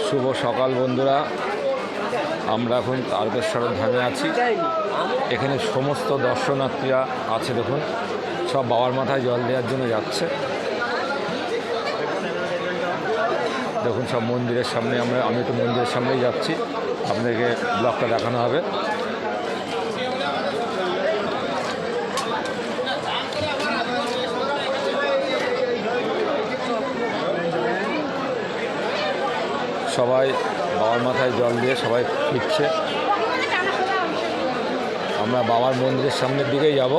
শুভ সকাল বন্ধুরা, আমরা এখন তারকেশ্বর ধামে আছি। এখানে সমস্ত দর্শনার্থীরা আছে, দেখুন সব বাবার মাথায় জল দেওয়ার জন্য যাচ্ছে। দেখুন সব মন্দিরের সামনে, আমি একটু মন্দিরের সামনেই যাচ্ছি, আপনাদেরকে ব্লগটা দেখানো হবে। সবাই বাবার মাথায় জল দিয়ে সবাই ফিরছে। আমরা বাবার মন্দিরের সামনের দিকেই যাব,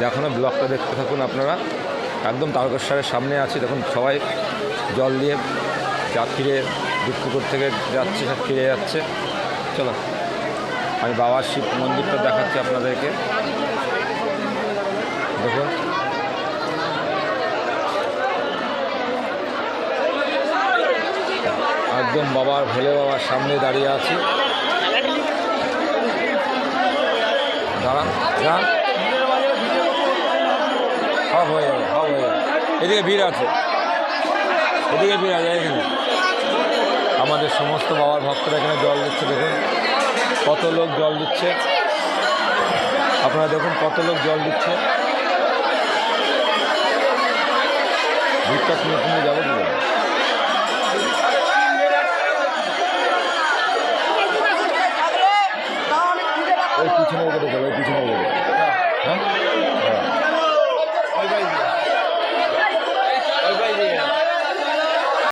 দেখানো ব্লগটা দেখতে থাকুন আপনারা। একদম তারকেশ্বরের সামনে আছি, দেখুন সবাই জল দিয়ে ফিরে দুঃখপুর থেকে যাচ্ছে, সব ফিরে যাচ্ছে। চলো আমি বাবার শিব মন্দিরটা দেখাচ্ছি আপনাদেরকে। দেখুন একদম বাবার ভোলে বাবার সামনে দাঁড়িয়ে আছি। দাঁড়ান যান, সব হয়ে যাবে, সব হয়ে যাবে। এদিকে ভিড় আছে, এদিকে ভিড় আছে। এখানে আমাদের সমস্ত বাবার ভক্তরা এখানে জল দিচ্ছে। দেখুন কত লোক জল দিচ্ছে, আপনারা দেখুন কত লোক জল দিচ্ছে। ভিড়টা তুমি যাবো কি?